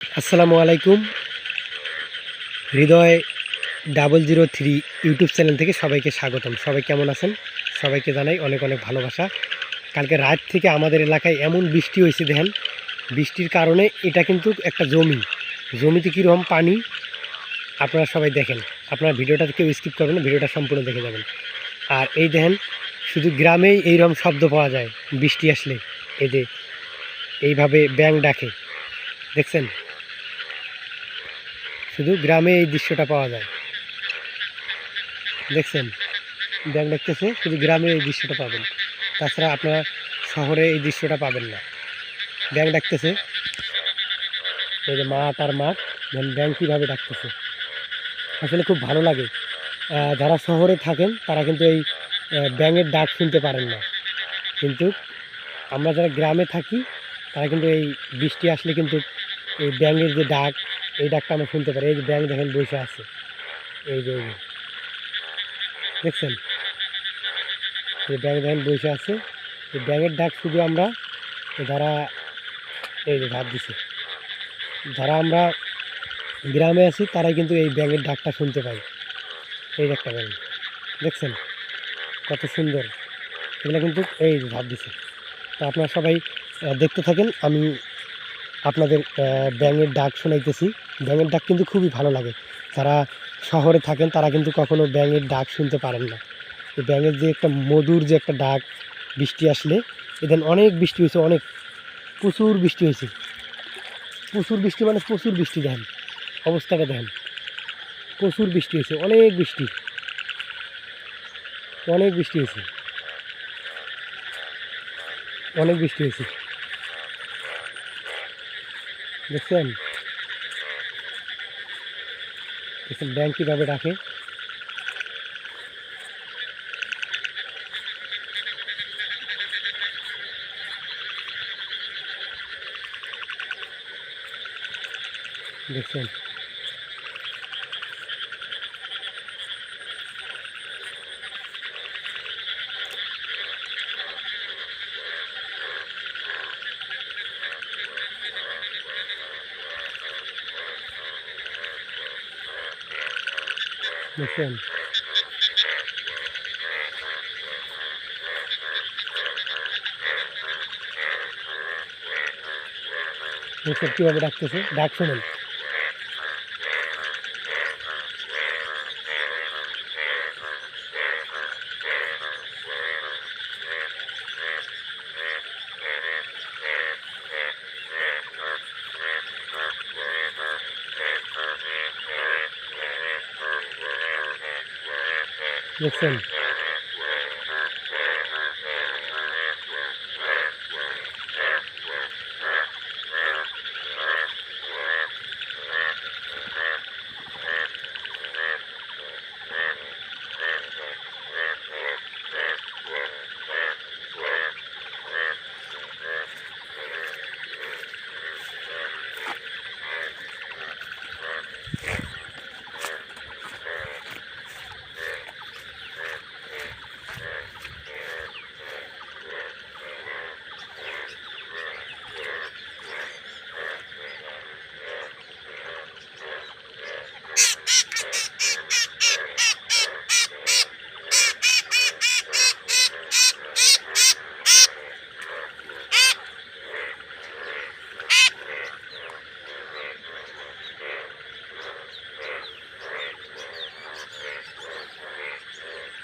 আসসালামু আলাইকুম। হৃদয় 003 YouTube channel থেকে সবাইকে স্বাগতম। সবাই কেমন আছেন? সবাইকে জানাই অনেক অনেক ভালোবাসা। কালকে রাত থেকে আমাদের এলাকায় এমন বৃষ্টি হয়েছে, দেখেন বৃষ্টির কারণে এটা কিন্তু একটা জমিতে কীরকম পানি আপনারা সবাই দেখেন। আপনার ভিডিওটা কেউ স্কিপ করবেন না, ভিডিওটা সম্পূর্ণ দেখে যাবেন। আর এই দেখেন, শুধু গ্রামেই এইরকম শব্দ পাওয়া যায় বৃষ্টি আসলে। এই যে এইভাবে ব্যাঙ ডাকে, দেখছেন? শুধু গ্রামে এই দৃশ্যটা পাওয়া যায়, দেখছেন? ব্যাঙ ডাকতেছে, শুধু গ্রামে এই দৃশ্যটা পাবেন। তাছাড়া আপনারা শহরে এই দৃশ্যটা পাবেন না। ব্যাঙ ডাকতেছে, এই যে মাঠ আর মাঠ, ব্যাঙ কীভাবে ডাকতেছে, আসলে খুব ভালো লাগে। যারা শহরে থাকেন তারা কিন্তু এই ব্যাঙের ডাক শুনতে পারেন না, কিন্তু আমরা যারা গ্রামে থাকি তারা কিন্তু এই বৃষ্টি আসলে কিন্তু এই ব্যাঙের যে ডাক, এই ডাকটা আমরা শুনতে পারি। এই যে ব্যাঙ দেখেন বসে আছে, এই যে দেখছেন, এই ব্যাঙ দেখেন বসে আছে। এই ব্যাঙের ডাক শুধু আমরা যারা এই যে ধাপ দিছে, যারা আমরা গ্রামে আছি তারাই কিন্তু এই ব্যাঙের ডাকটা শুনতে পাই। এই যে একটা ব্যাঙ, দেখছেন কত সুন্দর, এগুলো কিন্তু এই যে ধাপ দিছে। তো আপনারা সবাই দেখতে থাকেন, আমি আপনাদের ব্যাঙের ডাক শোনাইতেছি। ব্যাঙের ডাক কিন্তু খুবই ভালো লাগে। যারা শহরে থাকেন তারা কিন্তু কখনো ব্যাঙের ডাক শুনতে পারেন না। এই ব্যাঙের যে একটা মধুর যে একটা ডাক, বৃষ্টি আসলে, এদিন অনেক বৃষ্টি হয়েছে, অনেক প্রচুর বৃষ্টি হয়েছে। প্রচুর বৃষ্টি মানে প্রচুর বৃষ্টি, দেখেন অবস্থাটা দেখেন, প্রচুর বৃষ্টি হয়েছে, অনেক বৃষ্টি, অনেক বৃষ্টি হয়েছে, অনেক বৃষ্টি হয়েছে, দেখছেন? দেখছেন ব্যাঙ কীভাবে ডাকে। দেখছেন? দেখছেন? দেখছেন কীভাবে ডাকতেছে, ডাক শোনেন। দেখছেন?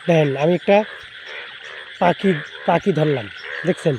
দেখেন, আমি একটা পাখি পাখি ধরলাম, দেখছেন?